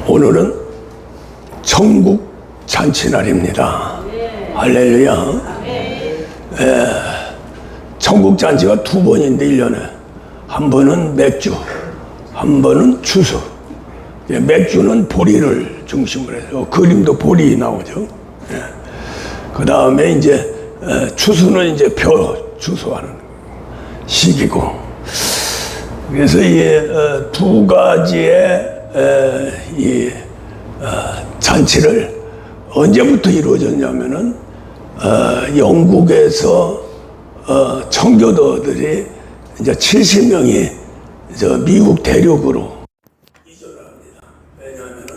오늘은 천국 잔치날입니다. 할렐루야. 천국 잔치가 두 번인데 1년에 한 번은 맥주, 한 번은 추수. 맥주는 보리를 중심으로 해서 그림도 보리 나오죠. 그 다음에 이제 추수는 이제 벼 추수하는 시기고. 그래서 이 두 가지의 이 잔치를 언제부터 이루어졌냐면은 영국에서 청교도들이 이제 70명이 저 미국 대륙으로 이전을 합니다. 왜냐하면은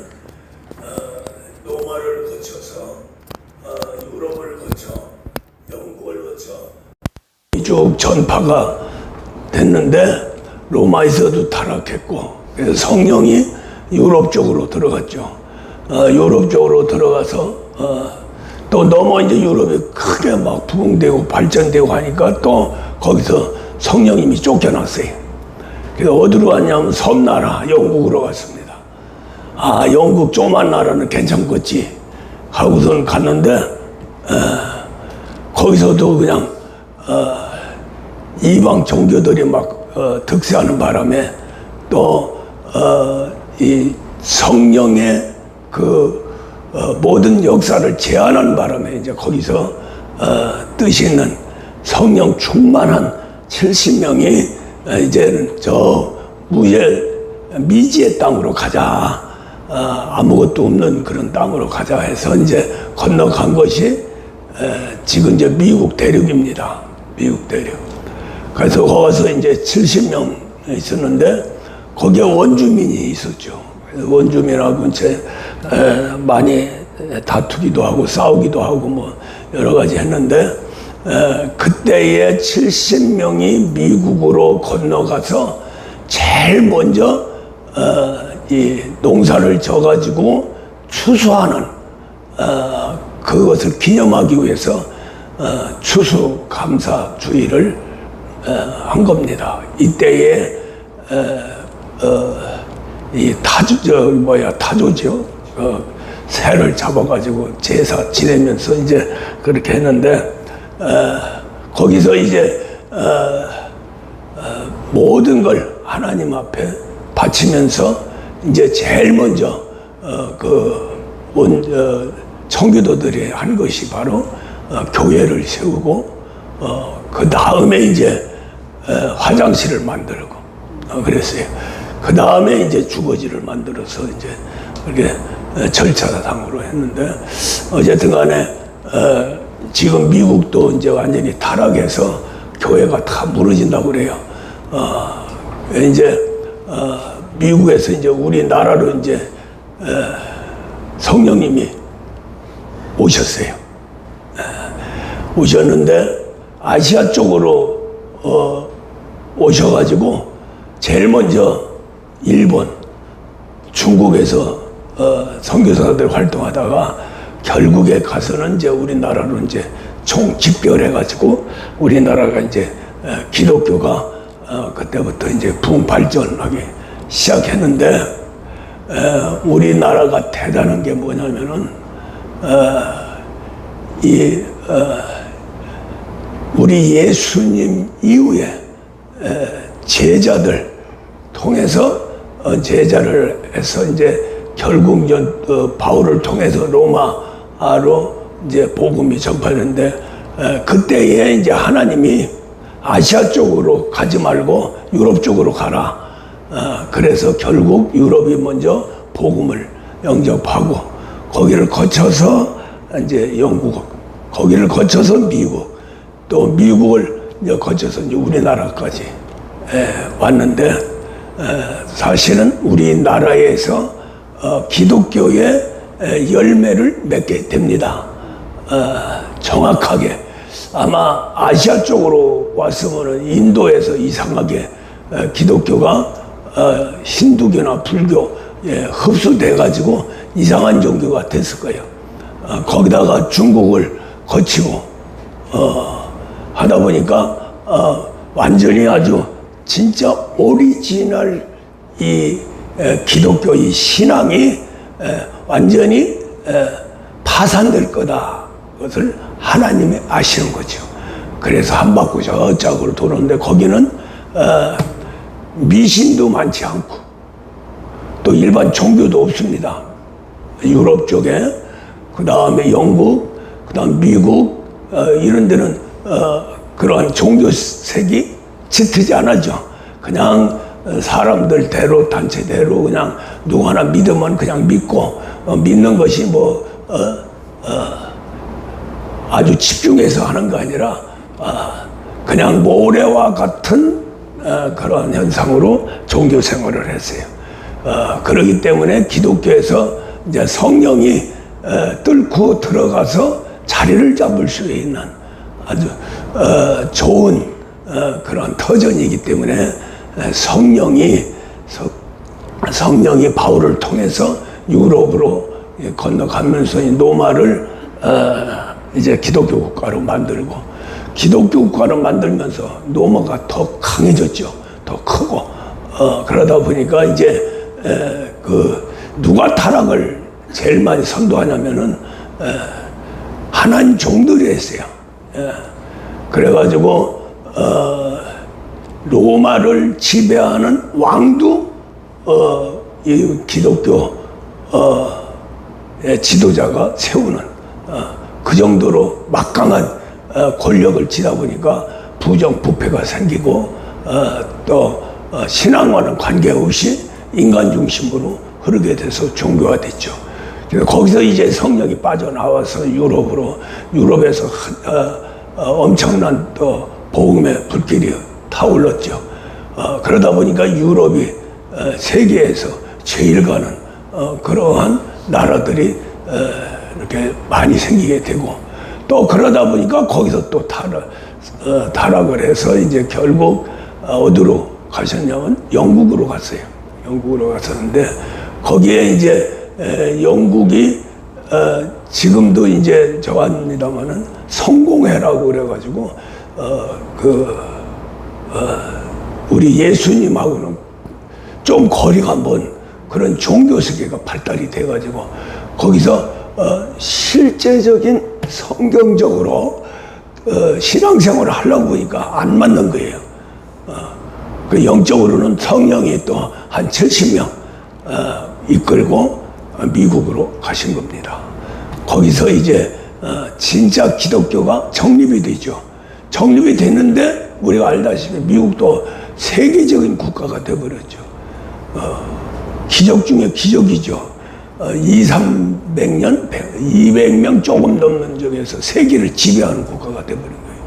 로마를 거쳐서 유럽을 거쳐 영국을 거쳐 쭉 전파가 됐는데 로마에서도 타락했고, 그래서 성령이 유럽 쪽으로 들어갔죠. 유럽 쪽으로 들어가서 또 너무 이제 유럽이 크게 막 부흥되고 발전되고 하니까 또 거기서 성령님이 쫓겨났어요. 그래서 어디로 갔냐면 섬나라 영국으로 갔습니다. 영국 조그만 나라는 괜찮겠지 하고선 갔는데 거기서도 그냥 이방 종교들이 막 득세하는 바람에 또 이 성령의 그 모든 역사를 제한하는 바람에 이제 거기서 뜻이 있는 성령 충만한 70명이 이제는 저 미지의 땅으로 가자, 아무것도 없는 그런 땅으로 가자 해서 이제 건너간 것이 지금 이제 미국 대륙입니다. 미국 대륙. 그래서 거기서 이제 70명 있었는데 거기에 원주민이 있었죠. 원주민하고 이제 많이 다투기도 하고 싸우기도 하고 뭐 여러 가지 했는데 그때의 70명이 미국으로 건너가서 제일 먼저 이 농사를 져가지고 추수하는 그것을 기념하기 위해서 추수감사주의를 한 겁니다. 이때에 이 타조죠. 새를 잡아가지고 제사 지내면서 이제 그렇게 했는데 거기서 이제 모든 걸 하나님 앞에 바치면서 이제 제일 먼저 청교도들이 한 것이 바로 교회를 세우고 그 다음에 이제 화장실을 만들고 그랬어요. 그 다음에 이제 주거지를 만들어서 이제 그렇게 절차상으로 했는데 어쨌든 간에 지금 미국도 이제 완전히 타락해서 교회가 다 무너진다고 그래요. 이제 미국에서 이제 우리나라로 이제 성령님이 오셨어요. 오셨는데 아시아 쪽으로 오셔가지고 제일 먼저 일본, 중국에서 선교사들 활동하다가 결국에 가서는 이제 우리나라로 이제 총집결해가지고 우리나라가 이제 기독교가 그때부터 이제 부흥 발전하기 시작했는데 우리나라가 대단한 게 뭐냐면은 우리 예수님 이후에 제자들 통해서 제자를 해서 이제 결국 바울을 통해서 로마로 이제 복음이 전파되는데 그때에 이제 하나님이 아시아 쪽으로 가지 말고 유럽 쪽으로 가라. 그래서 결국 유럽이 먼저 복음을 영접하고 거기를 거쳐서 이제 영국, 거기를 거쳐서 미국, 또 미국을 이제 거쳐서 이제 우리나라까지 왔는데 사실은 우리나라에서 기독교의 열매를 맺게 됩니다. 정확하게 아마 아시아 쪽으로 왔으면 인도에서 이상하게 기독교가 힌두교나 불교에 흡수돼 가지고 이상한 종교가 됐을 거예요. 거기다가 중국을 거치고 하다 보니까 완전히 아주 진짜 오리지널 이 기독교 이 신앙이 완전히 파산될 거다. 그것을 하나님이 아시는 거죠. 그래서 한 바퀴 저쪽으로 도는데 거기는 미신도 많지 않고 또 일반 종교도 없습니다. 유럽 쪽에, 그 다음에 영국, 그 다음 미국 이런 데는 그러한 종교색이 짙지 않았죠. 그냥 사람들 대로 단체대로 그냥 누구 하나 믿으면 그냥 믿고 믿는 것이 아주 집중해서 하는 거 아니라 그냥 모래와 같은 그런 현상으로 종교 생활을 했어요. 그렇기 때문에 기독교에서 이제 성령이 뚫고 들어가서 자리를 잡을 수 있는 아주 좋은 그런 터전이기 때문에 성령이 바울을 통해서 유럽으로 건너가면서 이 로마를 이제 기독교 국가로 만들고, 기독교 국가를 만들면서 로마가 더 강해졌죠. 더 크고 그러다 보니까 이제 누가 타락을 제일 많이 선도하냐면은 하나님 종들이 했어요. 그래가지고 로마를 지배하는 왕도 이 기독교 지도자가 세우는 그 정도로 막강한 권력을 지다 보니까 부정부패가 생기고 또 신앙과는 관계없이 인간 중심으로 흐르게 돼서 종교화됐죠. 그래서 거기서 이제 성령이 빠져나와서 유럽에서 엄청난 또 복음의 불길이 타올랐죠. 그러다 보니까 유럽이 세계에서 제일 가는 그러한 나라들이 이렇게 많이 생기게 되고, 또 그러다 보니까 거기서 또 타락을 해서 이제 결국 어디로 가셨냐면 영국으로 갔어요. 영국으로 갔었는데 거기에 이제 영국이 지금도 이제 저합니다마는 성공회라고 그래가지고 우리 예수님하고는 좀 거리가 먼 그런 종교 세계가 발달이 돼가지고 거기서 실제적인 성경적으로 신앙생활을 하려고 보니까 안 맞는 거예요. 그 영적으로는 성령이 또 한 70명 이끌고 미국으로 가신 겁니다. 거기서 이제 진짜 기독교가 정립이 되죠. 정립이 됐는데 우리가 알다시피 미국도 세계적인 국가가 되어버렸죠. 기적 중에 기적이죠. 200년, 200명 조금 넘는 쪽에서 세계를 지배하는 국가가 되어버린 거예요.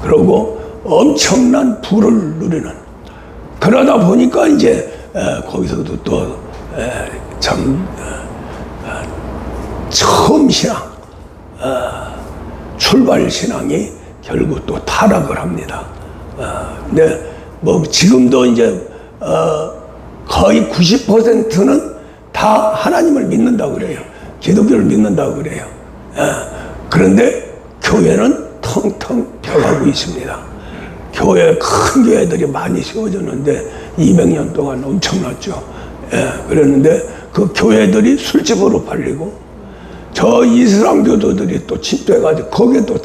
그리고 엄청난 부를 누리는, 그러다 보니까 이제 거기서도 또 참 처음 신앙, 출발 신앙이 결국 또 타락을 합니다. 근데 지금도 이제 거의 90%는 다 하나님을 믿는다고 그래요. 기독교를 믿는다고 그래요. 그런데 교회는 텅텅 펴가고 있습니다. 큰 교회들이 많이 세워졌는데 200년 동안 엄청났죠. 그랬는데 그 교회들이 술집으로 팔리고 저 이슬람 교도들이 또 침투해가지고 거기에 또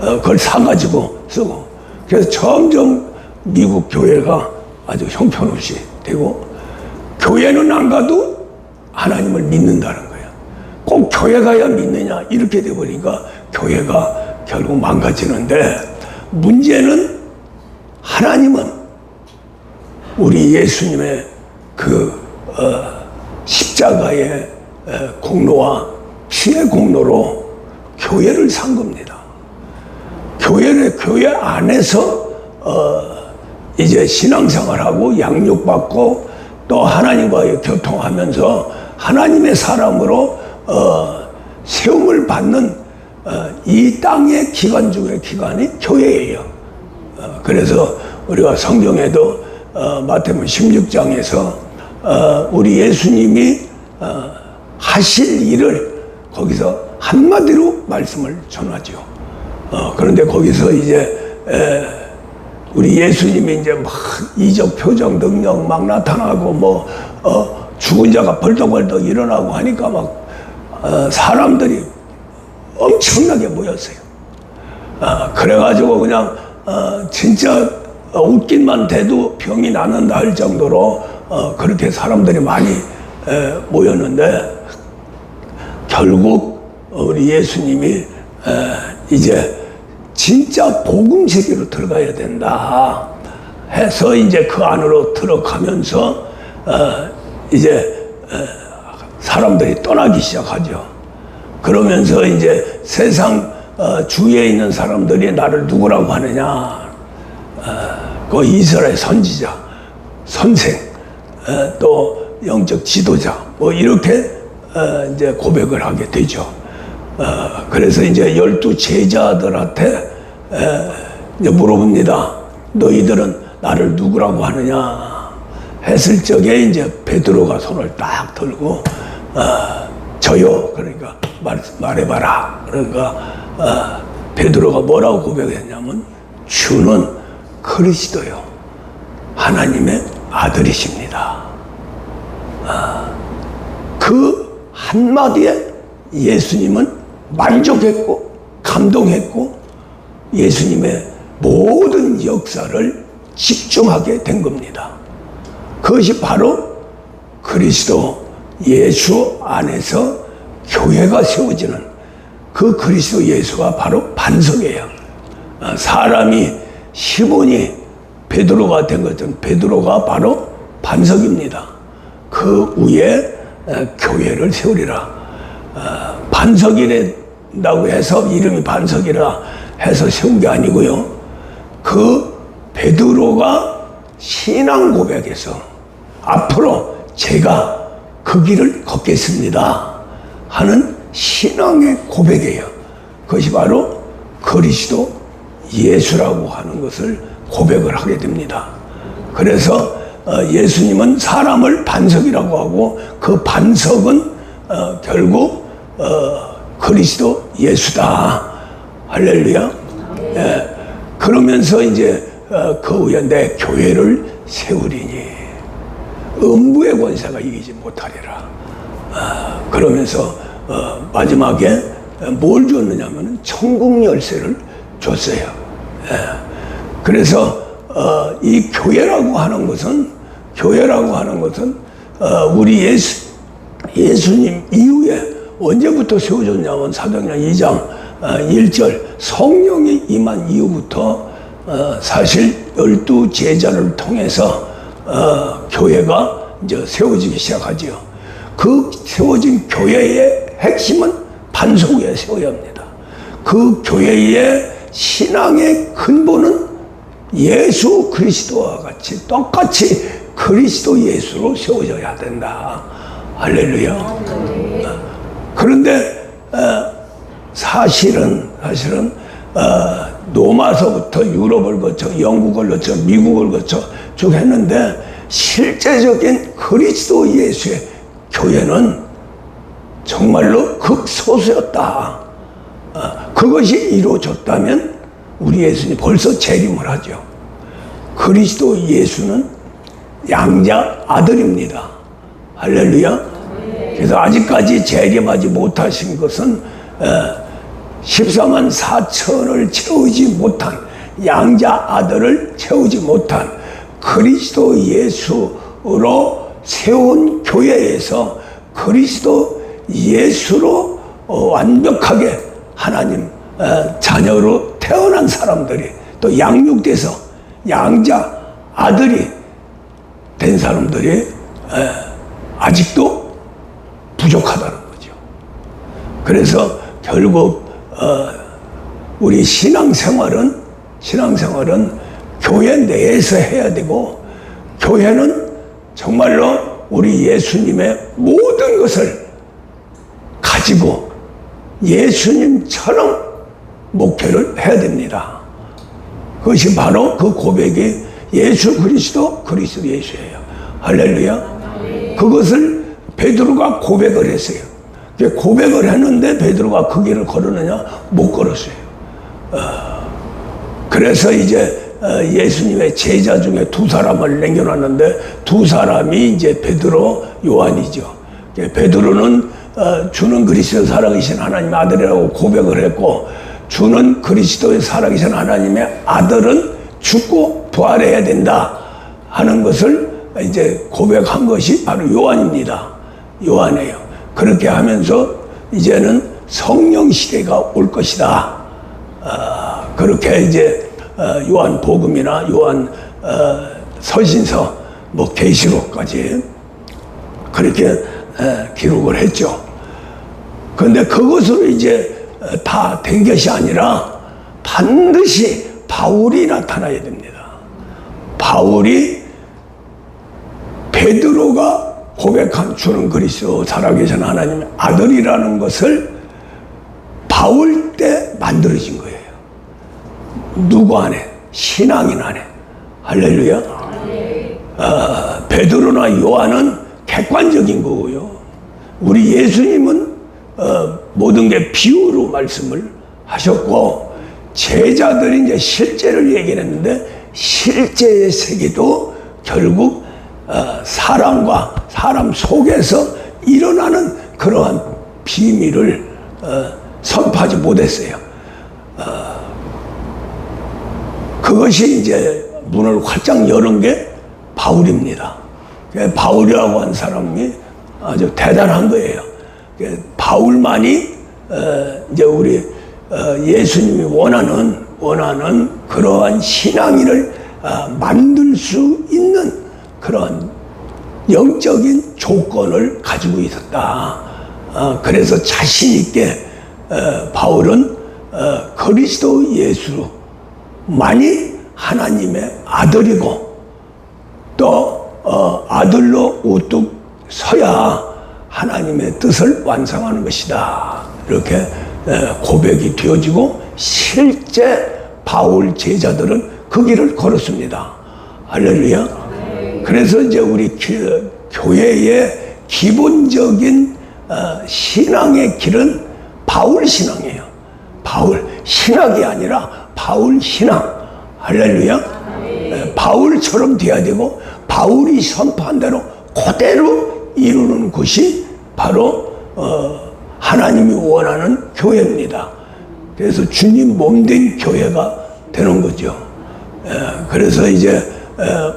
그걸 사가지고 쓰고, 그래서 점점 미국 교회가 아주 형편없이 되고, 교회는 안 가도 하나님을 믿는다는 거예요. 꼭 교회 가야 믿느냐 이렇게 돼버리니까 교회가 결국 망가지는데, 문제는 하나님은 우리 예수님의 십자가의 공로와 피의 공로로 교회를 산 겁니다. 교회 안에서 이제 신앙생활하고 양육받고 또 하나님과의 교통하면서 하나님의 사람으로 세움을 받는 이 땅의 기간 중의 기간이 교회예요. 그래서 우리가 성경에도 마태복음 16장에서 우리 예수님이 하실 일을 거기서 한마디로 말씀을 전하죠. 그런데 거기서 이제 우리 예수님이 이제 막 이적 표정 능력 막 나타나고 죽은 자가 벌떡벌떡 일어나고 하니까 막 사람들이 엄청나게 모였어요. 그래가지고 그냥 진짜 웃긴만 돼도 병이 낫는다 할 정도로 그렇게 사람들이 많이 모였는데, 결국 우리 예수님이 이제 진짜 복음 세계로 들어가야 된다 해서 이제 그 안으로 들어가면서 이제 사람들이 떠나기 시작하죠. 그러면서 이제 세상 주위에 있는 사람들이 나를 누구라고 하느냐, 그 이스라엘 선지자, 선생, 또 영적 지도자, 뭐 이렇게 이제 고백을 하게 되죠. 그래서 이제 12 제자들한테 이제 물어봅니다. 너희들은 나를 누구라고 하느냐 했을 적에 이제 베드로가 손을 딱 들고 저요, 그러니까 말해봐라. 그러니까 베드로가 뭐라고 고백했냐면, 주는 그리스도요, 하나님의 아들이십니다. 그 한마디에 예수님은 만족했고 감동했고 예수님의 모든 역사를 집중하게 된 겁니다. 그것이 바로 그리스도 예수 안에서 교회가 세워지는 그 그리스도 예수가 바로 반석이에요. 사람이 시몬이 베드로가 된 것처럼 베드로가 바로 반석입니다. 그 위에 교회를 세우리라. 반석이라고 해서 이름이 반석이라 해서 세운 게 아니고요. 그 베드로가 신앙 고백에서 앞으로 제가 그 길을 걷겠습니다 하는 신앙의 고백이에요. 그것이 바로 그리스도 예수라고 하는 것을 고백을 하게 됩니다. 그래서 예수님은 사람을 반석이라고 하고 그 반석은 결국 그리스도 예수다. 할렐루야. 예. 그러면서 이제 그 위에 내 교회를 세우리니 음부의 권세가 이기지 못하리라. 그러면서 마지막에 뭘 줬느냐면 천국 열쇠를 줬어요. 예. 그래서 이 교회라고 하는 것은 우리 예수님 이후에 언제부터 세워졌냐면 사도행전 2장 1절 성령이 임한 이후부터 사실 12 제자를 통해서 교회가 이제 세워지기 시작하지요. 그 세워진 교회의 핵심은 반석 위에 세워야 합니다. 그 교회의 신앙의 근본은 예수 그리스도와 같이 똑같이 그리스도 예수로 세워져야 된다. 할렐루야. 그런데 사실은 로마서부터 유럽을 거쳐 영국을 거쳐 미국을 거쳐 쭉 했는데 실제적인 그리스도 예수의 교회는 정말로 극소수였다. 그것이 이루어졌다면 우리 예수님 벌써 재림을 하죠. 그리스도 예수는 양자 아들입니다. 할렐루야. 그래서 아직까지 재림하지 못하신 것은 14만 4천을 채우지 못한 양자 아들을 채우지 못한 그리스도 예수로 세운 교회에서 그리스도 예수로 완벽하게 하나님 자녀로 태어난 사람들이 또 양육돼서 양자 아들이 된 사람들이 아직도 부족하다는 거죠. 그래서 결국 우리 신앙생활은 교회 내에서 해야 되고, 교회는 정말로 우리 예수님의 모든 것을 가지고 예수님처럼 목회를 해야 됩니다. 그것이 바로 그 고백이 예수 그리스도 예수예요. 할렐루야. 그것을 베드로가 고백을 했어요. 고백을 했는데 베드로가 그 길을 걸었느냐? 못 걸었어요. 그래서 이제 예수님의 제자 중에 2 사람을 남겨놨는데 2 사람이 이제 베드로, 요한이죠. 베드로는 주는 그리스도 살아계신 하나님의 아들이라고 고백을 했고, 주는 그리스도의 살아계신 하나님의 아들은 죽고 부활해야 된다 하는 것을 이제 고백한 것이 바로 요한입니다. 요한이에요. 그렇게 하면서 이제는 성령 시대가 올 것이다. 그렇게 이제 요한 복음이나 요한 서신서, 뭐 계시록까지 그렇게 기록을 했죠. 그런데 그것으로 이제 다 된 것이 아니라 반드시 바울이 나타나야 됩니다. 바울이 베드로가 고백한 주는 그리스도 살아계신 하나님의 아들이라는 것을 바울 때 만들어진 거예요. 누구 안에? 신앙인 안에. 할렐루야. 베드로나 요한은 객관적인 거고요. 우리 예수님은 모든 게 비유로 말씀을 하셨고, 제자들이 이제 실제를 얘기했는데, 실제의 세계도 결국 사람과 사람 속에서 일어나는 그러한 비밀을 선포하지 못했어요. 그것이 이제 문을 활짝 여는 게 바울입니다. 바울이라고 한 사람이 아주 대단한 거예요. 바울만이 이제 우리 예수님이 원하는 그러한 신앙인을 만들 수 있는 그런 영적인 조건을 가지고 있었다. 그래서 자신 있게 바울은 그리스도 예수만이 하나님의 아들이고, 또 아들로 우뚝 서야 하나님의 뜻을 완성하는 것이다. 이렇게 고백이 되어지고, 실제 바울 제자들은 그 길을 걸었습니다. 할렐루야. 그래서 이제 우리 교회의 기본적인 신앙의 길은 바울 신앙이에요. 바울 신학이 아니라 바울 신앙. 할렐루야. 바울처럼 돼야 되고, 바울이 선포한 대로 그대로 이루는 것이 바로 하나님이 원하는 교회입니다. 그래서 주님 몸된 교회가 되는 거죠. 그래서 이제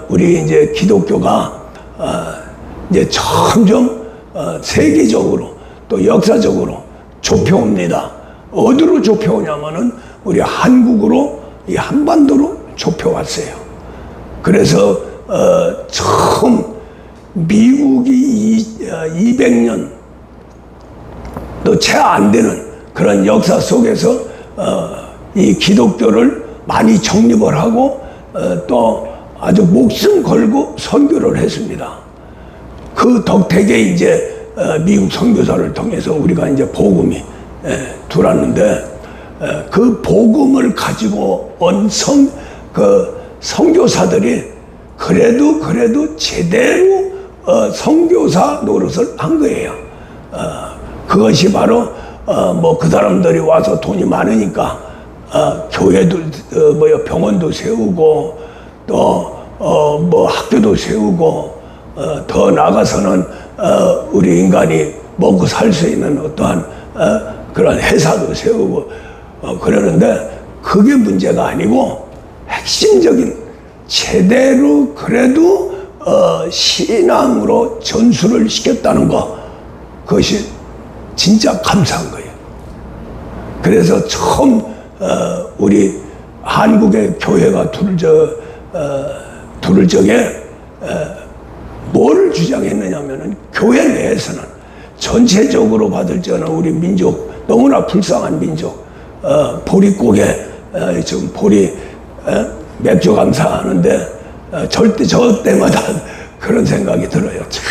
우리 이제 기독교가 이제 점점 세계적으로 또 역사적으로 좁혀옵니다. 어디로 좁혀오냐면은 우리 한국으로, 이 한반도로 좁혀왔어요. 그래서 처음 미국이 200년 또 채 안 되는 그런 역사 속에서 이 기독교를 많이 정립을 하고 또 아주 목숨 걸고 선교를 했습니다. 그 덕택에 이제 미국 선교사를 통해서 우리가 이제 복음이 들어왔는데, 그 복음을 가지고 온 선교사들이 그래도 제대로 선교사 노릇을 한 거예요. 그것이 바로 뭐 그 사람들이 와서 돈이 많으니까 교회도 병원도 세우고, 또 뭐 학교도 세우고, 더 나아가서는 우리 인간이 먹고 살 수 있는 어떠한 그런 회사도 세우고 그러는데, 그게 문제가 아니고 핵심적인 제대로 그래도 신앙으로 전수를 시켰다는 거, 그것이 진짜 감사한 거예요. 그래서 처음 우리 한국의 교회가 둘을 적에 뭘 주장했느냐면은, 교회 내에서는 전체적으로 받을 적은 우리 민족, 너무나 불쌍한 민족, 보릿고개 지금 보리 맥주 감사하는데 절대 저 때마다 그런 생각이 들어요. 참,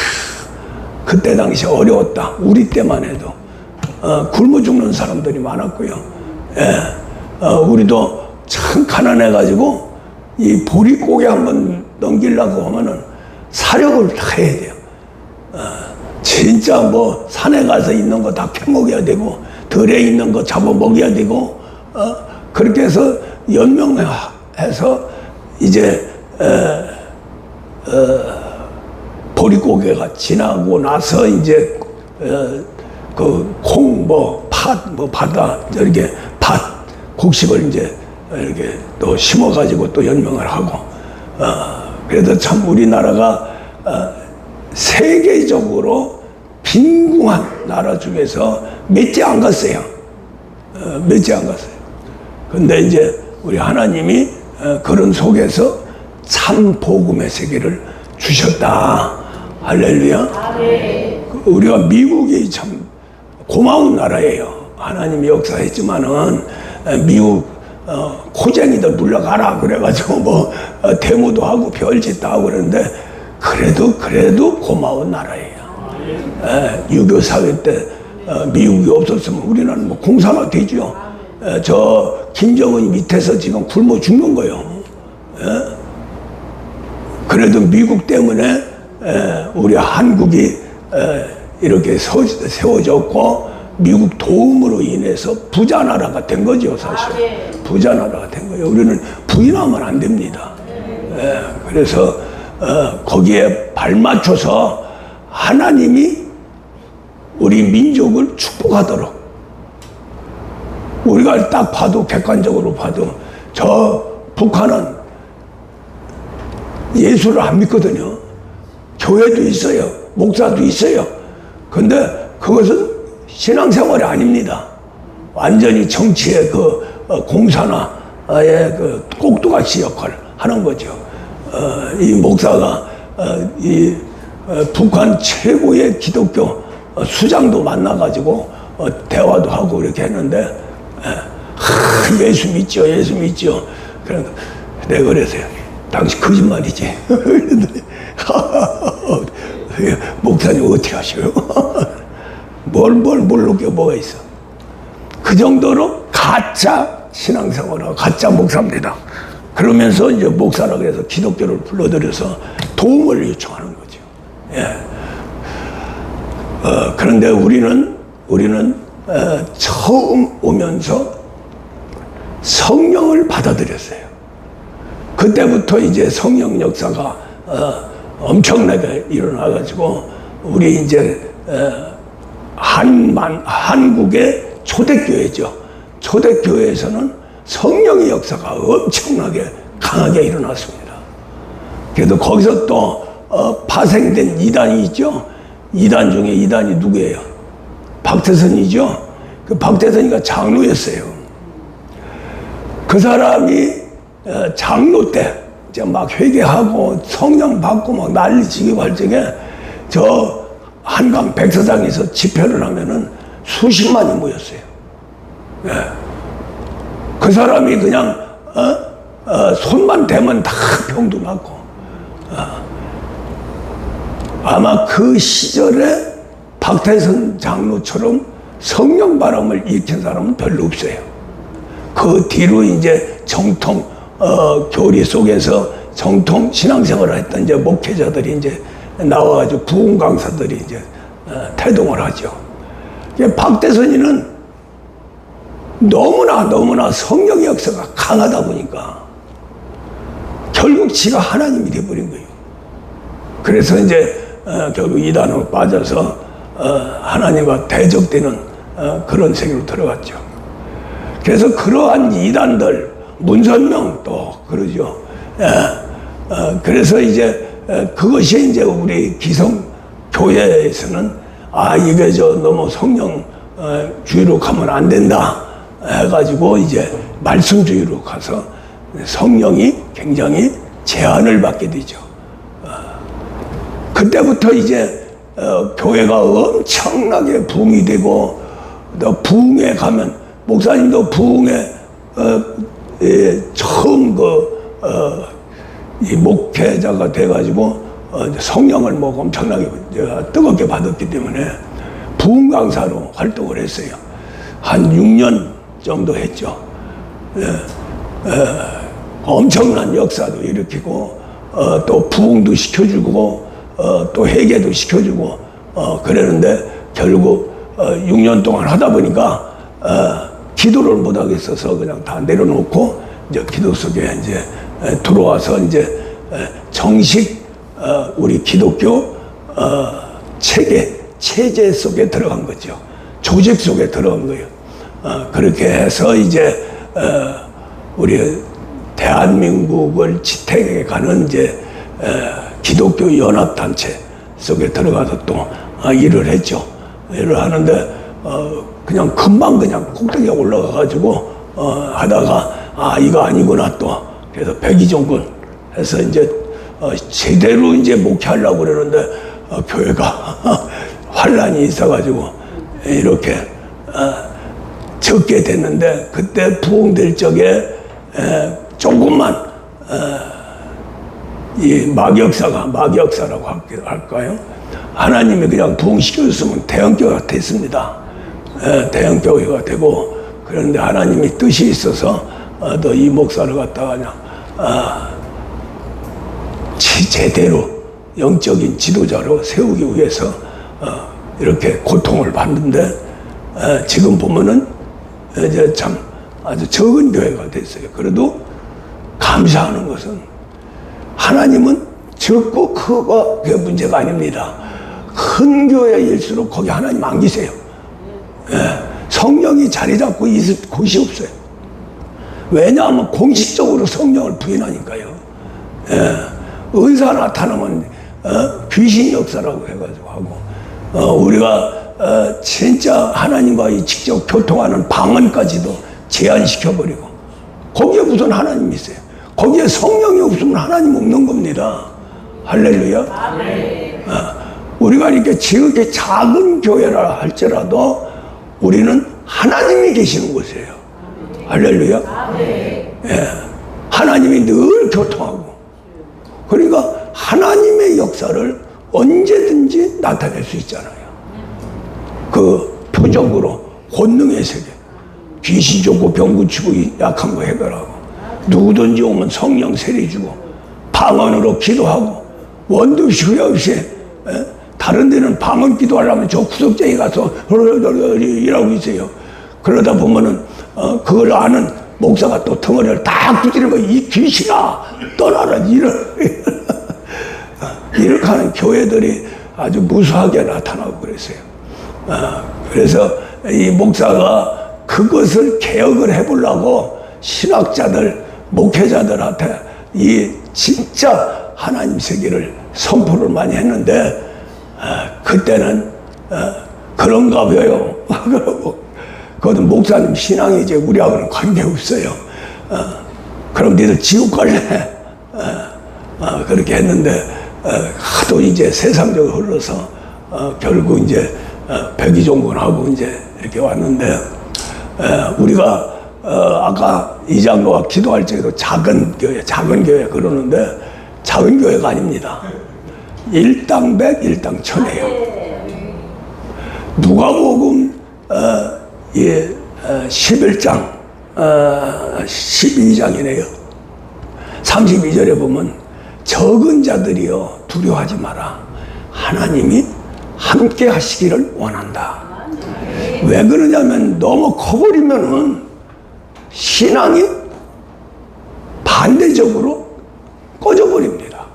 그때 당시 어려웠다. 우리 때만 해도 굶어 죽는 사람들이 많았고요. 우리도 참 가난해가지고 이 보릿고개 한번 넘기려고 하면은 사력을 다 해야 돼요. 진짜 뭐 산에 가서 있는 거 다 캐먹여야 되고, 들에 있는 거 잡아먹여야 되고, 그렇게 해서 연명해서 보릿고개가 지나고 나서 이제 그 콩, 팥, 바다 이렇게 밭 곡식을 이제 이렇게 또 심어가지고 또 연명을 하고 그래도 참 우리나라가 세계적으로 빈궁한 나라 중에서 몇 째 안 갔어요. 몇 째 안 갔어요. 근데 이제 우리 하나님이 그런 속에서 참 복음의 세계를 주셨다. 할렐루야. 우리가 미국이 참 고마운 나라예요. 하나님이 역사했지만은 미국 코쟁이들 물러가라 그래가지고 데모도 하고 별짓도 하고 그러는데 그래도 고마운 나라예요. 6.25 사회 때 미국이 없었으면 우리나라는 공산화 되죠. 저 김정은이 밑에서 지금 굶어 죽는 거예요. 그래도 미국 때문에 우리 한국이 이렇게 세워졌고 미국 도움으로 인해서 부자 나라가 된 거죠, 사실. 부자 나라가 된 거예요. 우리는 부인하면 안 됩니다. 그래서 거기에 발맞춰서 하나님이 우리 민족을 축복하도록 우리가 딱 봐도 객관적으로 봐도 저 북한은 예수를 안 믿거든요. 교회도 있어요. 목사도 있어요. 근데 그것은 신앙생활이 아닙니다. 완전히 정치의 그 공산화의 그 꼭두가시 역할을 하는 거죠. 이 목사가 북한 최고의 기독교 수장도 만나가지고 대화도 하고 이렇게 했는데 예수 믿죠, 예수 믿죠. 그러니까 내가 그래서요. 당신 거짓말이지. 목사님 어떻게 하셔요? 뭘 게 뭐가 있어? 그 정도로 가짜 신앙생활하고 가짜 목사입니다. 그러면서 이제 목사라 그래서 기독교를 불러들여서 도움을 요청하는 거죠. 예. 그런데 우리는 처음 오면서 성령을 받아들였어요. 그때부터 이제 성령 역사가 엄청나게 일어나가지고 우리 이제 한국의 초대교회죠. 초대교회에서는 성령의 역사가 엄청나게 강하게 일어났습니다. 그래도 거기서 또 파생된 이단이 있죠. 이단 중에 이단이 누구예요? 박태선이죠. 그 박태선이가 장로였어요. 그 사람이 장로 때 이제 막 회개하고 성령 받고 막 난리치기고 할 적에 저 한강 백사장에서 집회를 하면은 수십만이 모였어요. 예. 그 사람이 그냥 손만 대면 다 병도 낫고 아마 그 시절에 박태선 장로처럼 성령 바람을 일으킨 사람은 별로 없어요. 그 뒤로 이제 정통 교리 속에서 정통 신앙생활을 했던 이제 목회자들이 이제 나와가지고 부흥 강사들이 이제 태동을 하죠. 박대선이는 너무나 성령의 역사가 강하다 보니까 결국 지가 하나님이 돼버린 거예요. 그래서 이제 결국 이단으로 빠져서 하나님과 대적되는 그런 세계로 들어갔죠. 그래서 그러한 이단들 문선명 또 그러죠. 그래서 이제 그것이 이제 우리 기성 교회에서는 이게 너무 성령 주의로 가면 안 된다 해가지고 이제 말씀주의로 가서 성령이 굉장히 제한을 받게 되죠. 그때부터 이제 교회가 엄청나게 부흥이 되고 또 부흥에 가면 목사님도 부흥에 처음 이 목회자가 돼가지고 성령을 엄청나게 뜨겁게 받았기 때문에 부흥 강사로 활동을 했어요. 한 6년 정도 했죠. 엄청난 역사도 일으키고 또 부흥도 시켜주고 또 회개도 시켜주고 그랬는데 결국 6년 동안 하다 보니까 기도를 못 하겠어서 그냥 다 내려놓고 이제 기도 속에 이제 들어와서 이제 정식 우리 기독교 체제 속에 들어간 거죠. 조직 속에 들어간 거예요. 그렇게 해서 이제 우리 대한민국을 지탱해 가는 이제 기독교 연합단체 속에 들어가서 또 일을 했죠. 일을 하는데 그냥 금방 그냥 꼭대기에 올라가 가지고 하다가 이거 아니구나 또. 그래서 백의종군 해서 이제 제대로 이제 목회하려고 그러는데 교회가 환란이 있어가지고 이렇게 적게 됐는데, 그때 부흥될 적에 조금만 이 막역사라고 할까요? 하나님이 그냥 부흥시켜줬으면 대형교회가 됐습니다. 대형교회가 되고, 그런데 하나님이 뜻이 있어서 또 이 목사를 갖다가 그냥 제대로 영적인 지도자로 세우기 위해서 이렇게 고통을 받는데, 지금 보면은 이제 참 아주 적은 교회가 됐어요. 그래도 감사하는 것은 하나님은 적고 크고 그게 문제가 아닙니다. 큰 교회일수록 거기 하나님 안 계세요. 성령이 자리 잡고 있을 곳이 없어요. 왜냐하면 공식적으로 성령을 부인하니까요. 은사 나타나면 귀신 역사라고 해가지고 하고, 우리가 진짜 하나님과 직접 교통하는 방언까지도 제한시켜버리고, 거기에 무슨 하나님이 있어요? 거기에 성령이 없으면 하나님 없는 겁니다. 할렐루야. 우리가 이렇게 지극히 작은 교회라 할지라도 우리는 하나님이 계시는 곳이에요. 할렐루야. 하나님이 늘 교통하고, 그러니까 하나님의 역사를 언제든지 나타낼 수 있잖아요. 그 표적으로 권능의 세계, 귀신 쫓고 병 고치고 약한 거 해결하고, 누구든지 오면 성령 세례 주고, 방언으로 기도하고, 원없이 후회 없이. 다른 데는 방언 기도하려면 저 구석쟁이 가서 일하고 있어요. 그러다 보면은 그걸 아는 목사가 또 덩어리를 딱 두드리는 거예요. 이 귀신아 떠나라. 이렇게 하는 교회들이 아주 무수하게 나타나고 그랬어요. 그래서 이 목사가 그것을 개혁을 해보려고 신학자들, 목회자들한테 이 진짜 하나님 세계를 선포를 많이 했는데, 그때는 그런가 봐요. 그러고, 그것은 목사님 신앙이지 우리하고는 관계없어요. 그럼 니들 지옥 갈래? 그렇게 했는데, 하도 이제 세상적으로 흘러서 결국 이제 백의종군하고 이제 이렇게 왔는데, 우리가 아까 이장로가 기도할 적에도 작은 교회 그러는데, 작은 교회가 아닙니다. 일당백, 일당천이에요. 누가복음 11장 12장이네요. 32절에 보면 적은 자들이여 두려워하지 마라. 하나님이 함께 하시기를 원한다. 왜 그러냐면 너무 커버리면은 신앙이 반대적으로 꺼져버립니다.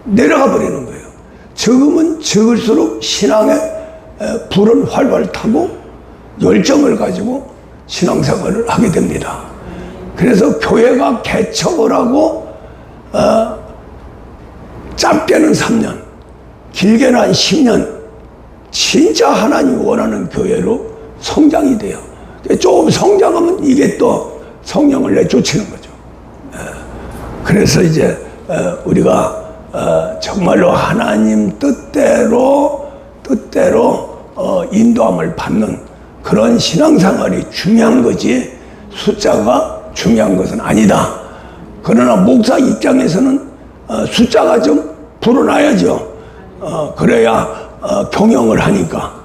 내려가 버리는 거예요. 적으면 적을수록 신앙의 불은 활발 타고 열정을 가지고 신앙생활을 하게 됩니다. 그래서 교회가 개척을 하고 짧게는 3년, 길게는 한 10년 진짜 하나님이 원하는 교회로 성장이 돼요. 조금 성장하면 이게 또 성령을 내쫓는 거죠. 그래서 이제 우리가 정말로 하나님 뜻대로 인도함을 받는 그런 신앙생활이 중요한 거지, 숫자가 중요한 것은 아니다. 그러나 목사 입장에서는 숫자가 좀 불어나야죠. 그래야 경영을 하니까.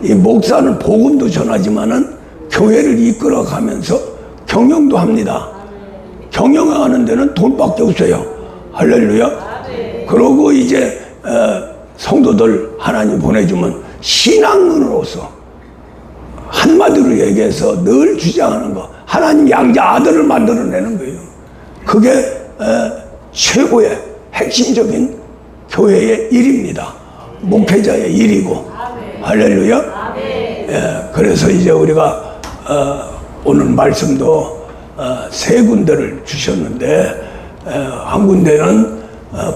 이 목사는 복음도 전하지만은 교회를 이끌어가면서 경영도 합니다. 경영하는 데는 돈밖에 없어요. 할렐루야. 그러고 이제 성도들 하나님 보내주면 신앙으로서, 한마디로 얘기해서 늘 주장하는 거, 하나님 양자 아들을 만들어내는 거예요. 그게 최고의 핵심적인 교회의 일입니다. 목회자의 일이고. 할렐루야. 예, 그래서 이제 우리가 오늘 말씀도 세 군데를 주셨는데, 한 군데는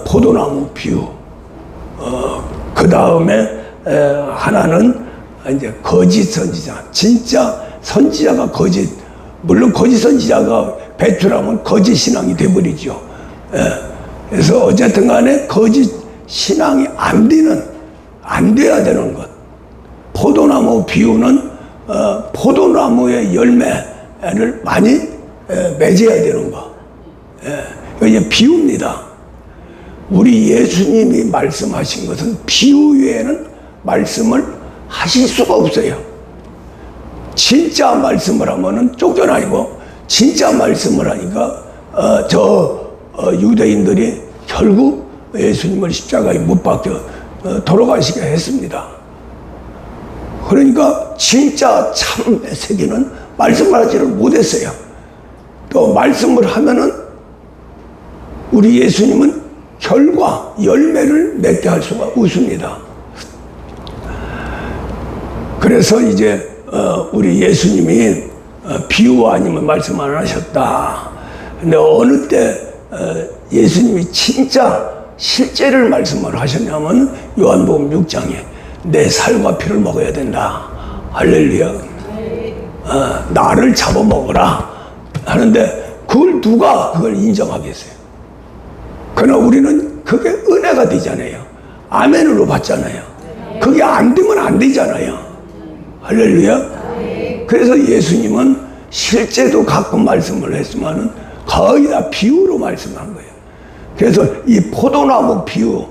포도나무 비유, 그 다음에 하나는 이제 거짓 선지자. 진짜 선지자가 거짓, 물론 거짓 선지자가 배출하면 거짓 신앙이 돼버리죠. 그래서 어쨌든 간에 거짓 신앙이 안 돼야 되는 것. 포도나무 비유는 포도나무의 열매를 많이 맺어야 되는 거. 이게 비유입니다. 우리 예수님이 말씀하신 것은 비유 외에는 말씀을 하실 수가 없어요. 진짜 말씀을 하면은 쫓겨나고, 진짜 말씀을 하니까 유대인들이 결국 예수님을 십자가에 못 박혀 돌아가시게 했습니다. 그러니까 진짜 참 메시지는 말씀을 하지를 못했어요. 또 말씀을 하면은 우리 예수님은 결과, 열매를 맺게 할 수가 없습니다. 그래서 이제 우리 예수님이 비유 아니면 말씀 안 하셨다. 근데 어느 때 예수님이 진짜 실제를 말씀을 하셨냐면 요한복음 6장에 내 살과 피를 먹어야 된다. 할렐루야. 나를 잡아먹어라 하는데 그걸 누가 그걸 인정하겠어요? 그러나 우리는 그게 은혜가 되잖아요. 아멘으로 받잖아요. 그게 안 되면 안 되잖아요. 할렐루야. 그래서 예수님은 실제도 가끔 말씀을 했지만은 거의 다 비유로 말씀한 거예요. 그래서 이 포도나무 비유,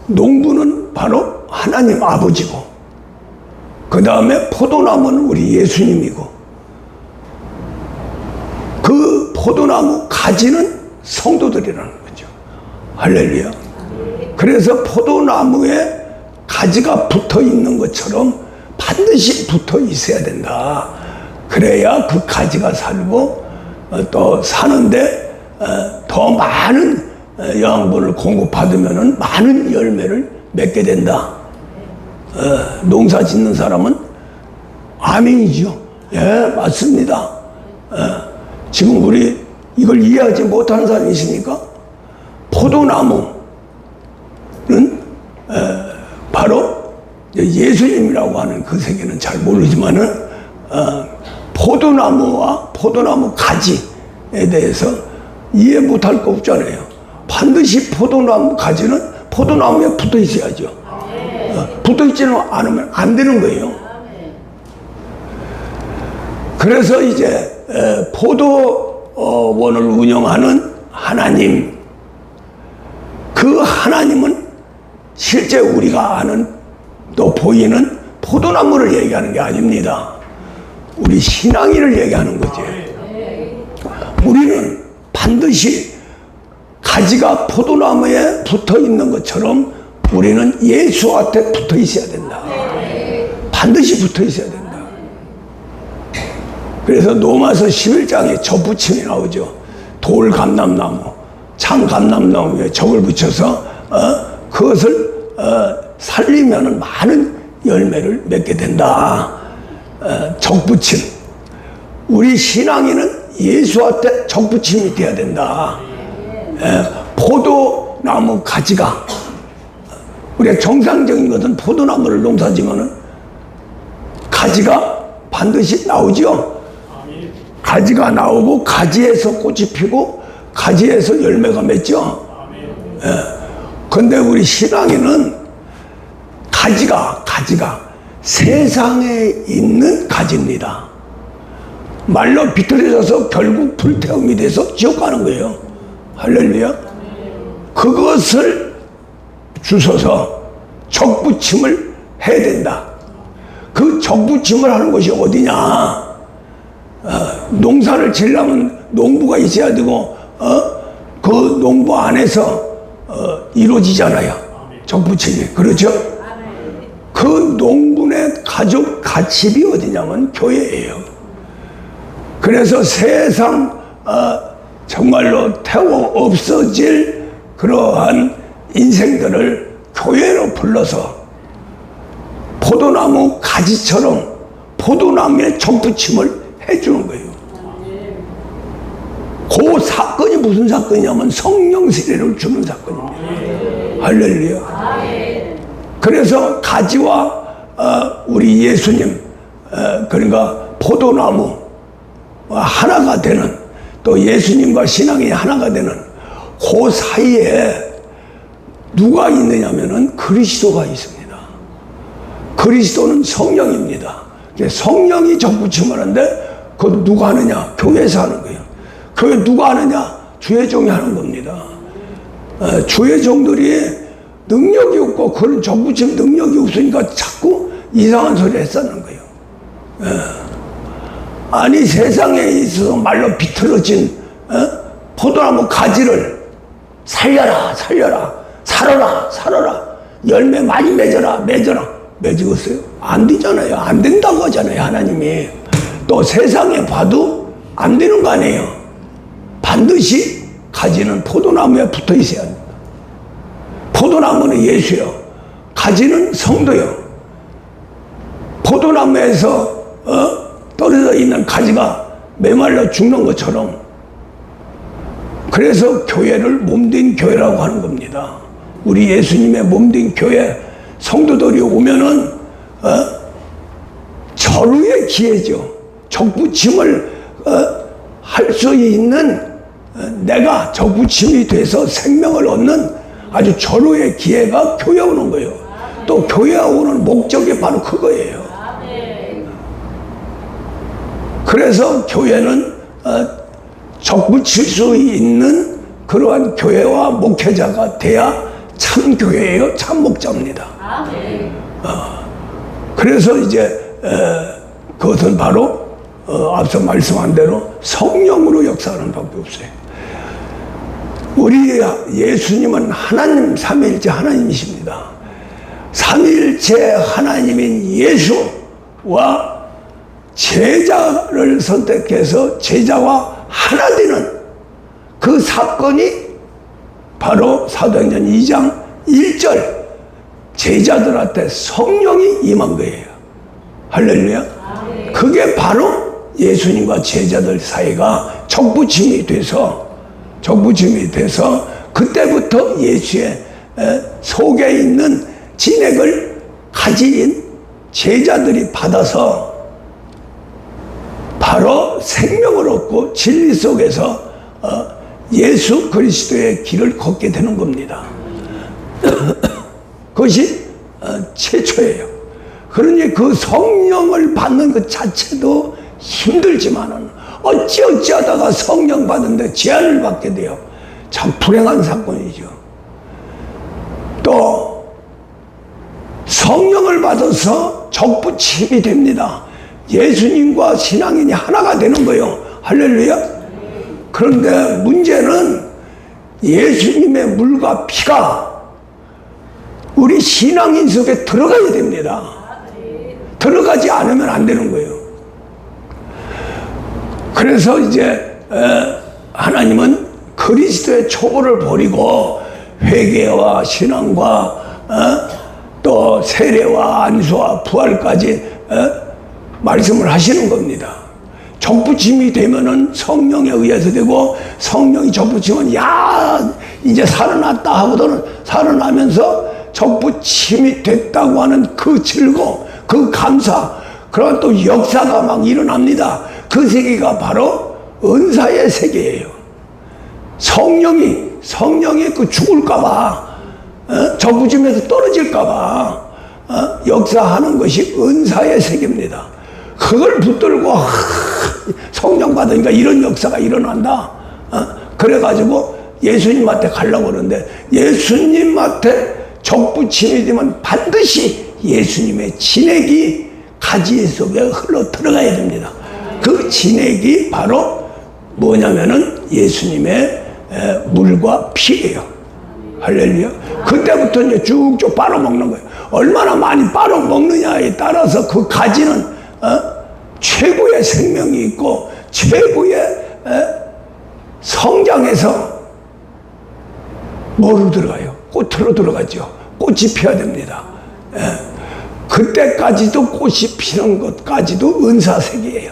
농부는 바로 하나님 아버지고, 그 다음에 포도나무는 우리 예수님이고, 그 포도나무 가지는 성도들이라는 거죠. 할렐루야. 그래서 포도나무에 가지가 붙어 있는 것처럼 반드시 붙어 있어야 된다. 그래야 그 가지가 살고 또 사는데 더 많은 영양분을 공급받으면 많은 열매를 맺게 된다. 농사 짓는 사람은 아멘이죠. 예, 맞습니다. 지금 우리 이걸 이해하지 못하는 사람이 있습니까? 포도나무는 바로 예수님이라고 하는 그 세계는 잘 모르지만은 포도나무와 포도나무 가지에 대해서 이해 못할 거 없잖아요. 반드시 포도나무 가지는 포도나무에 붙어 있어야죠. 붙어 있지는 않으면 안 되는 거예요. 그래서 이제 포도원을 운영하는 하나님, 그 하나님은 실제 우리가 아는 또 보이는 포도나무를 얘기하는 게 아닙니다. 우리 신앙인을 얘기하는 거지. 우리는 반드시 가지가 포도나무에 붙어 있는 것처럼 우리는 예수한테 붙어 있어야 된다. 반드시 붙어 있어야 된다. 그래서 로마서 11장에 접붙임이 나오죠. 돌 감람나무, 참 감람나무에 적을 붙여서 그것을 살리면 많은 열매를 맺게 된다. 적붙임. 우리 신앙인은 예수한테 적붙임이 돼야 된다. 포도나무 가지가, 우리가 정상적인 것은 포도나무를 농사지면은 가지가 반드시 나오죠. 가지가 나오고 가지에서 꽃이 피고 가지에서 열매가 맺죠. 근데 우리 신앙인은 가지가 세상에 있는 가지입니다. 말로 비틀어져서 결국 불태움이 돼서 지옥 가는 거예요. 할렐루야. 그것을 주셔서 적붙임을 해야 된다. 그 적붙임을 하는 것이 어디냐? 농사를 지으려면 농부가 있어야 되고, 그 농부 안에서 이루어지잖아요. 적붙임이. 그렇죠? 그 농부의 가족 가집이 어디냐면 교회예요. 그래서 세상 정말로 태워 없어질 그러한 인생들을 교회로 불러서 포도나무 가지처럼 포도나무에 접붙임을 해주는 거예요. 그 사건이 무슨 사건이냐면 성령 세례를 주는 사건입니다. 할렐루야. 그래서 가지와 우리 예수님, 그러니까 포도나무 하나가 되는, 또 예수님과 신앙이 하나가 되는 그 사이에 누가 있느냐면은 그리스도가 있습니다. 그리스도는 성령입니다. 성령이 접붙임을 하는데 그것도 누가 하느냐? 교회에서 하는 거예요. 교회 누가 하느냐? 주의 종이 하는 겁니다. 주의 종들이 능력이 없고 그런 접붙임 능력이 없으니까 자꾸 이상한 소리 했었는 거예요. 아니 세상에 있어서 말로 비틀어진 포도나무 가지를 살려라 살려라, 살아라 살아라, 열매 많이 맺어라 맺어라, 맺었어요? 안 되잖아요. 안 된다고 하잖아요 하나님이. 또 세상에 봐도 안 되는 거 아니에요. 반드시 가지는 포도나무에 붙어 있어야 합니다. 포도나무는 예수요, 가지는 성도요. 포도나무에서 떨어져 있는 가지가 메말라 죽는 것처럼, 그래서 교회를 몸된 교회라고 하는 겁니다. 우리 예수님의 몸된 교회 성도들이 오면은 절호의 기회죠. 적붙임을 할 수 있는, 내가 적붙임이 돼서 생명을 얻는 아주 절호의 기회가 교회 오는 거예요. 또 교회 오는 목적이 바로 그거예요. 그래서 교회는 적붙일 수 있는 그러한 교회와 목회자가 돼야 참 교회예요. 참 목자입니다. 그래서 이제 그것은 바로 앞서 말씀한 대로 성령으로 역사하는 밖에 없어요. 우리 예수님은 하나님, 삼위일체 하나님이십니다. 삼위일체 하나님인 예수와 제자를 선택해서 제자와 하나 되는 그 사건이 바로 사도행전 2장 1절 제자들한테 성령이 임한 거예요. 할렐루야. 그게 바로 예수님과 제자들 사이가 적붙임이 돼서 그때부터 예수의 속에 있는 진액을 가진 제자들이 받아서 바로 생명을 얻고 진리 속에서 예수 그리스도의 길을 걷게 되는 겁니다. 그것이 최초예요. 그러니 그 성령을 받는 것 자체도 힘들지만은 어찌하다가 성령 받는데 제한을 받게 돼요. 참 불행한 사건이죠. 또 성령을 받아서 적붙임이 됩니다. 예수님과 신앙인이 하나가 되는 거예요. 할렐루야. 그런데 문제는 예수님의 물과 피가 우리 신앙인 속에 들어가야 됩니다. 들어가지 않으면 안 되는 거예요. 그래서 이제 하나님은 그리스도의 초보를 버리고 회개와 신앙과 또 세례와 안수와 부활까지 말씀을 하시는 겁니다. 적붙임이 되면은 성령에 의해서 되고, 성령이 적붙이면 야 이제 살아났다 하고는 살아나면서 적붙임이 됐다고 하는 그 즐거움, 그 감사, 그런 또 역사가 막 일어납니다. 그 세계가 바로 은사의 세계예요. 성령이 그 죽을까봐, 적붙임에서 떨어질까봐 역사하는 것이 은사의 세계입니다. 그걸 붙들고 성령 받으니까 이런 역사가 일어난다. 그래가지고 예수님한테 가려고 그러는데, 예수님한테 적붙임이 되면 반드시 예수님의 진액이 가지 속에 흘러 들어가야 됩니다. 그 진액이 바로 뭐냐면은 예수님의 물과 피예요. 할렐루야. 그때부터 이제 쭉쭉 빨아먹는 거예요. 얼마나 많이 빨아먹느냐에 따라서 그 가지는 최고의 생명이 있고 최고의 성장해서 뭐로 들어가요? 꽃으로 들어가죠. 꽃이 피어야 됩니다. 예. 그때까지도 꽃이 피는 것까지도 은사세계예요.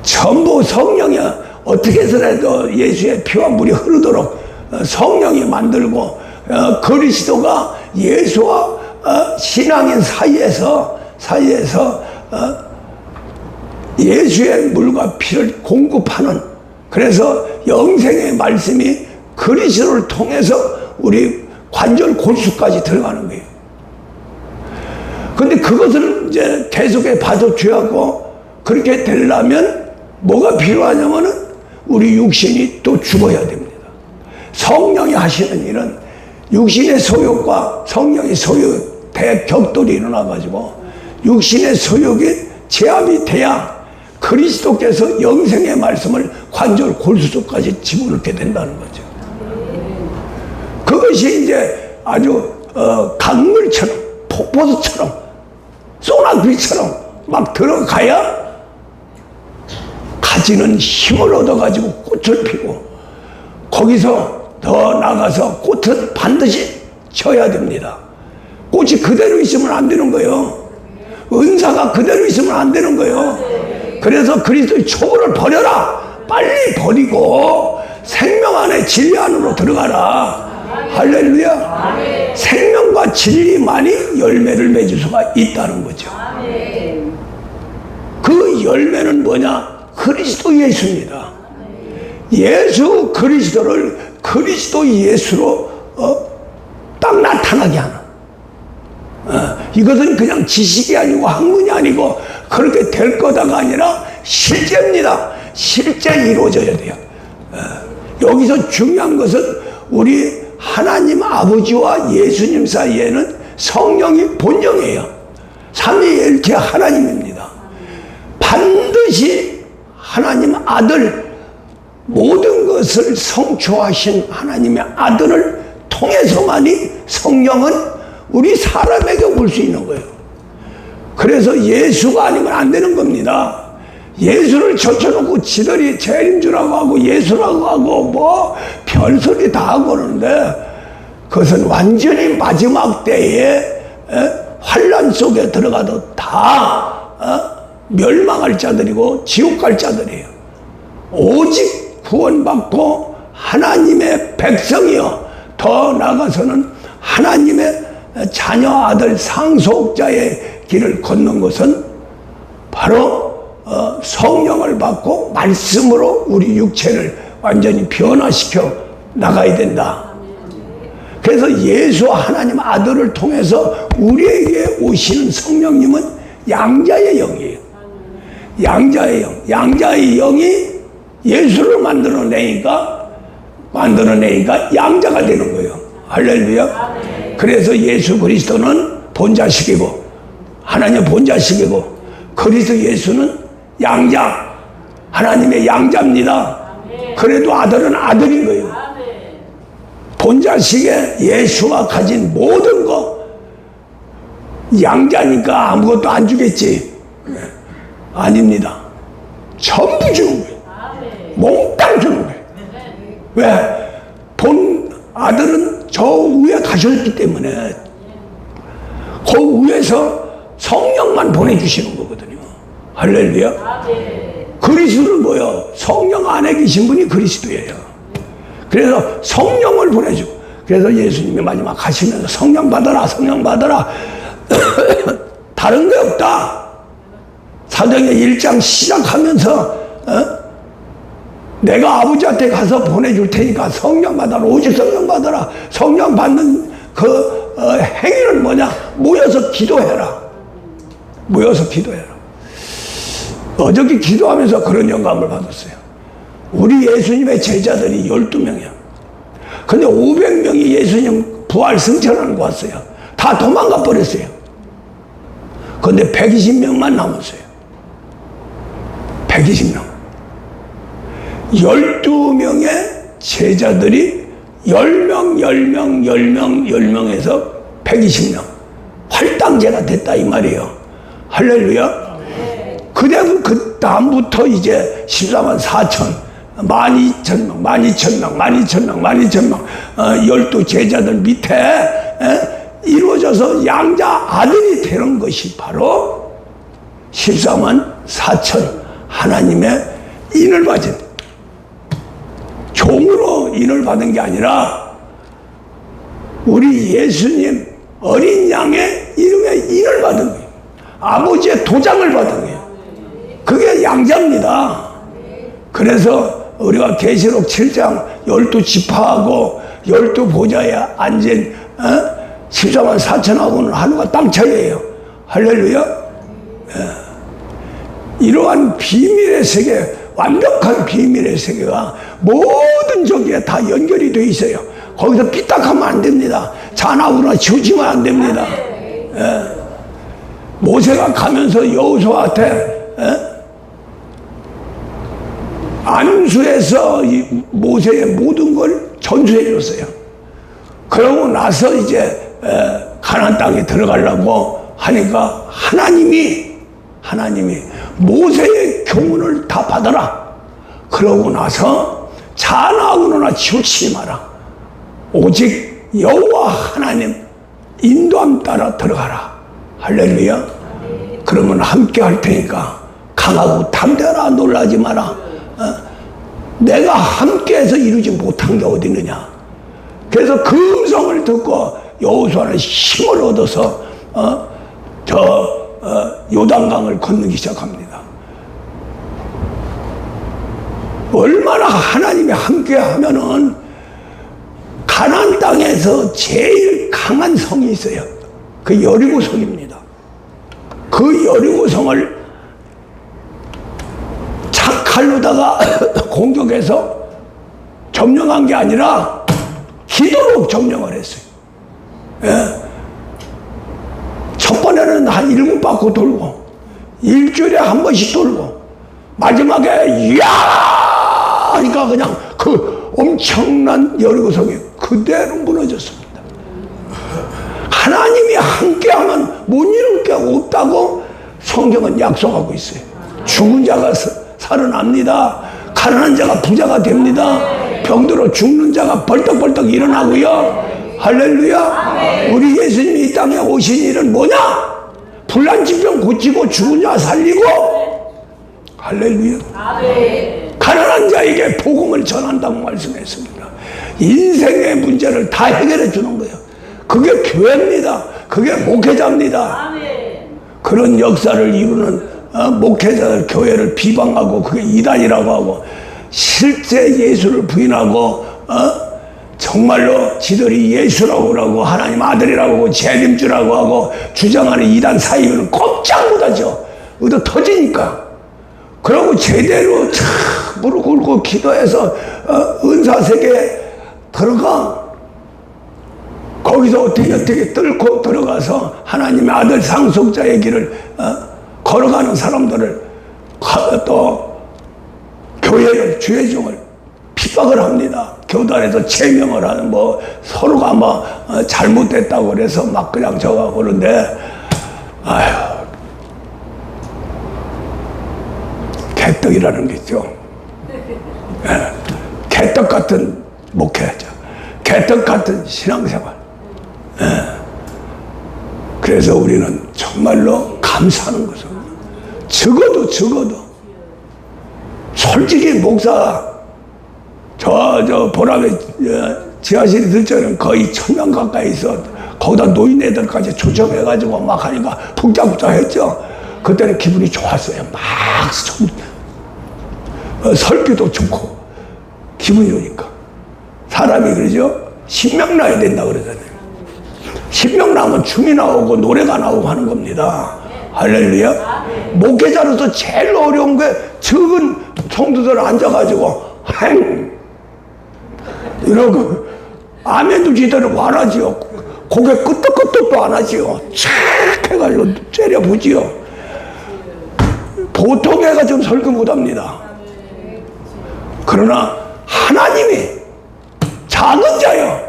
전부 성령이 어떻게 해서라도 예수의 피와 물이 흐르도록 성령이 만들고 그리스도가 예수와 신앙인 사이에서 예수의 물과 피를 공급하는, 그래서 영생의 말씀이 그리스도를 통해서 우리 관절 골수까지 들어가는 거예요. 근데 그것을 이제 계속해 봐줘야하고, 그렇게 되려면 뭐가 필요하냐면은 우리 육신이 또 죽어야 됩니다. 성령이 하시는 일은 육신의 소욕과 성령의 소욕 대격돌이 일어나가지고 육신의 소욕이 제압이 돼야 그리스도께서 영생의 말씀을 관절 골수까지 집어넣게 된다는 거죠. 그것이 이제 아주 강물처럼, 폭포수처럼, 소나기처럼 막 들어가야 가지는 힘을 얻어가지고 꽃을 피고, 거기서 더 나가서 꽃은 반드시 져야 됩니다. 꽃이 그대로 있으면 안 되는 거예요. 은사가 그대로 있으면 안 되는 거예요. 그래서 그리스도의 초보를 버려라. 빨리 버리고 생명 안에 진리 안으로 들어가라. 할렐루야. 생명과 진리만이 열매를 맺을 수가 있다는 거죠. 그 열매는 뭐냐? 그리스도 예수입니다. 예수 그리스도를 그리스도 예수로 딱 나타나게 하는, 이것은 그냥 지식이 아니고 학문이 아니고 그렇게 될 거다가 아니라 실제입니다. 실제 이루어져야 돼요. 여기서 중요한 것은 우리 하나님 아버지와 예수님 사이에는 성령이 본령이에요. 삼위일체 하나님입니다. 반드시 하나님 아들, 모든 것을 성취하신 하나님의 아들을 통해서만이 성령은 우리 사람에게 올 수 있는 거예요. 그래서 예수가 아니면 안 되는 겁니다. 예수를 젖혀놓고 지들이 재림 주라고 하고 예수라고 하고 뭐 별소리 다 하고 그러는데, 그것은 완전히 마지막 때에 환란 속에 들어가도 다 멸망할 자들이고 지옥 갈 자들이에요. 오직 구원받고 하나님의 백성이요, 더 나아가서는 하나님의 자녀 아들 상속자의 길을 걷는 것은 바로 성령을 받고 말씀으로 우리 육체를 완전히 변화시켜 나가야 된다. 그래서 예수 하나님 아들을 통해서 우리에게 오시는 성령님은 양자의 영이에요. 양자의 영. 양자의 영이 예수를 만들어내니까 양자가 되는 거예요. 할렐루야. 그래서 예수 그리스도는 본자식이고 하나님의 본자식이고, 그리스도 예수는 양자, 하나님의 양자입니다. 그래도 아들은 아들인 거예요. 본자식의 예수가 가진 모든 거, 양자니까 아무것도 안 주겠지. 아닙니다. 전부 주는 거예요. 몽땅 주는 거예요. 왜? 본 아들은 저 위에 가셨기 때문에 그 위에서 성령만 보내주시는 거거든요. 할렐루야. 그리스도는 뭐예요? 성령 안에 계신 분이 그리스도예요. 그래서 성령을 보내주고, 그래서 예수님이 마지막 가시면서 성령 받아라, 성령 받아라. 다른 게 없다. 사도행전 1장 시작하면서 내가 아버지한테 가서 보내줄 테니까 성령 받아라, 오직 성령 받아라. 성령 받는 그 행위는 뭐냐? 모여서 기도해라. 모여서 기도해라. 어저께 기도하면서 그런 영감을 받았어요. 우리 예수님의 제자들이 12명이야. 근데 500명이 예수님 부활 승천하는 거 왔어요. 다 도망가 버렸어요. 근데 120명만 남았어요. 120명. 12명의 제자들이 10명에서 120명. 활당제가 됐다 이 말이에요. 할렐루야. 그 다음부터 이제 14만 4천, 12,000명, 12,000명, 12,000명, 12 제자들 밑에 이루어져서 양자 아들이 되는 것이 바로 14만 4천 하나님의 인을 받은, 종으로 인을 받은 게 아니라 우리 예수님 어린 양의 이름에 인을 받은 거예요. 아버지의 도장을 받은 거예요. 그게 양자입니다. 그래서 우리가 계시록 7장 12지파하고 12보좌에 앉은 14만 4천하고는 하루가 땅 차이예요. 할렐루야. 이러한 비밀의 세계, 완벽한 비밀의 세계가 모든 저기에 다 연결이 돼 있어요. 거기서 삐딱하면 안 됩니다. 자나우나 치우치면 안 됩니다. 모세가 가면서 여호수아한테 안수해서 모세의 모든 걸 전수해 줬어요. 그러고 나서 이제 가나안 땅에 들어가려고 하니까 하나님이 모세의 교훈을 다 받아라. 그러고 나서 자나우나 치우치지 마라. 오직 여호와 하나님 인도함 따라 들어가라. 할렐루야. 그러면 함께 할 테니까 강하고 담대하라. 놀라지 마라. 내가 함께해서 이루지 못한 게 어디 있느냐. 그래서 그 음성을 듣고 여호수아는 힘을 얻어서 요단강을 건너기 시작합니다. 얼마나 하나님이 함께하면은 가나안 땅에서 제일 강한 성이 있어요. 그 여리고 성입니다. 그 여리고 성을 칼로다가 공격해서 점령한 게 아니라 기도로 점령을 했어요. 첫 번에는 한 7바퀴 돌고 일주일에 한 번씩 돌고 마지막에 이야 하니까 그냥 그 엄청난 여리고성이 그대로 무너졌습니다. 하나님이 함께하면 못 이룰 게 없다고 성경은 약속하고 있어요. 죽은 자가 살아납니다. 가난한 자가 부자가 됩니다. 병들어 죽는 자가 벌떡벌떡 일어나고요. 할렐루야. 우리 예수님이 이 땅에 오신 일은 뭐냐? 불난 지병 고치고 죽은 자 살리고, 할렐루야. 가난한 자에게 복음을 전한다고 말씀했습니다. 인생의 문제를 다 해결해 주는 거예요. 그게 교회입니다. 그게 목회자입니다. 그런 역사를 이루는 목회자들, 교회를 비방하고 그게 이단이라고 하고 실제 예수를 부인하고 정말로 지들이 예수라고 하고 하나님 아들이라고 하고 재림주라고 하고 주장하는 이단 사이비는 꼼짝 못하죠. 의도 터지니까. 그러고 제대로 무릎 꿇고 기도해서 은사세계에 들어가. 거기서 어떻게 뚫고 들어가서 하나님의 아들 상속자의 길을 걸어가는 사람들을 또 교회를 주의종을 핍박을 합니다. 교단에서 제명을 하는 뭐 서로가 뭐 잘못됐다고 그래서 막 그냥 저거 그러는데 아휴 개떡이라는 게 있죠. 개떡 같은 목회자, 개떡 같은 신앙생활. 그래서 우리는 정말로 감사하는 것은 적어도 솔직히 목사 저 보람에 지하실이 들자는 거의 1000명 가까이 있어. 거기다 노인네들까지 초청해가지고 막 하니까 북적북적했죠. 그때는 기분이 좋았어요. 막 설교도 좋고 기분이 좋으니까. 사람이 그러죠. 신명 나야 된다 그러잖아요. 신명 나면 춤이 나오고 노래가 나오고 하는 겁니다. 할렐루야. 목회자로서 제일 어려운 게 적은 성도들 앉아가지고 행 이러고 아멘도 제대로 안 하지요. 고개 끄덕끄덕도 안 하지요. 착 해가지고 째려보지요. 보통 애가 좀 설교 못합니다. 그러나 하나님이 작은 자여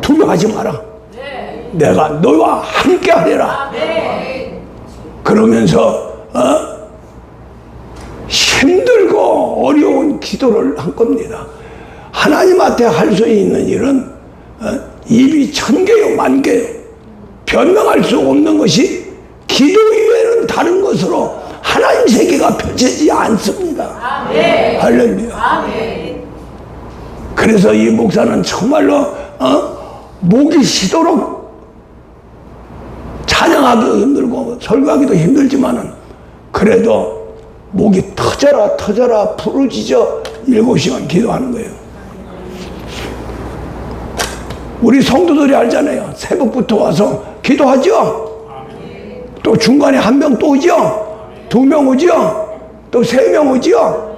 두려워하지 마라. 내가 너와 함께 하리라. 그러면서 힘들고 어려운 기도를 한 겁니다. 하나님한테 할 수 있는 일은 입이 1000개요, 10,000개요. 변명할 수 없는 것이 기도 이외에는 다른 것으로 하나님 세계가 펼쳐지지 않습니다. 아멘. 할렐루야. 아멘. 그래서 이 목사는 정말로 목이 쉬도록 찬양하기도 힘들고 설교하기도 힘들지만은 그래도 목이 터져라 터져라 부르짖어 7시간 기도하는 거예요. 우리 성도들이 알잖아요. 새벽부터 와서 기도하죠. 또 중간에 한 명 또 오죠. 2명 오죠. 또 3명 오죠.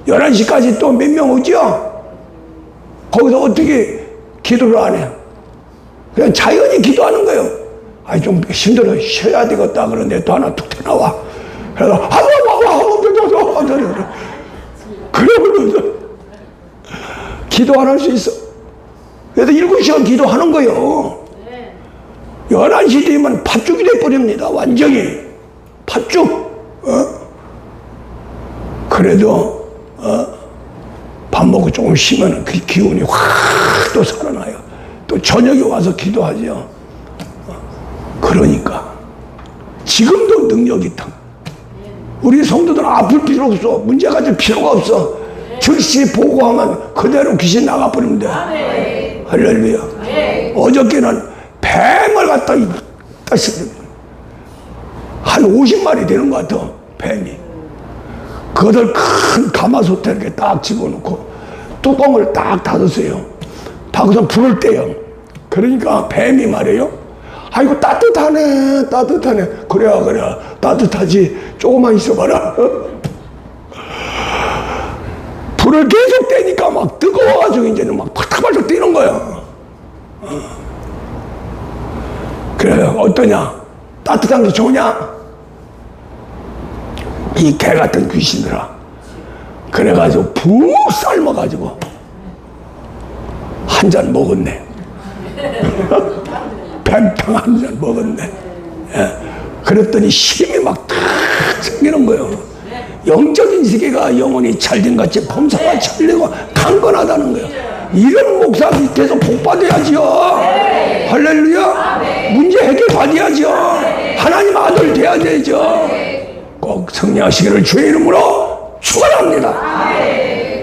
11시까지 또 몇 명 오죠. 거기서 어떻게 기도를 안 해요? 그냥 자연히 기도하는 거예요. 아이, 좀 힘들어. 쉬어야 되겠다. 그런데 또 하나 툭 튀어나와. 그래서, 그러면서 기도 안 할 수 있어. 그래서 7시간 기도하는 거예요. 11시 되면 팥죽이 돼버립니다. 완전히. 팥죽. 그래도, 밥 먹고 조금 쉬면 그 기운이 확 또 살아나요. 또 저녁에 와서 기도하죠. 그러니까 지금도 능력이 있다. 우리 성도들은 아플 필요 없어. 문제 가질 필요가 없어. 즉시 보고하면 그대로 귀신 나가버리면 돼. 할렐루야. 어저께는 뱀을 갖다 한 50마리 되는 것 같아. 뱀이. 그것을 큰 가마솥에 이렇게 딱 집어넣고 뚜껑을 딱 닫으세요. 닫아서 불을 떼요. 그러니까 뱀이 말이에요. 아이고 따뜻하네 따뜻하네. 그래 따뜻하지. 조금만 있어봐라. 불을 계속 떼니까 막 뜨거워가지고 이제는 막 팔딱팔딱 뛰는 거야. 그래 어떠냐? 따뜻한 게 좋냐? 이 개 같은 귀신들아. 그래가지고 푹 삶아가지고 한 잔 먹었네. 뱀탕 한 잔 먹었네. 예. 그랬더니 힘이 막 탁 생기는 거예요. 영적인 세계가 영혼이 찰진 같이 범사가 찰리고 강건하다는 거예요. 이런 목사 밑에서 복 받아야죠. 할렐루야. 문제 해결 받아야죠. 하나님 아들 돼야 되죠. 꼭 승리하시기를 주의 이름으로 축원합니다.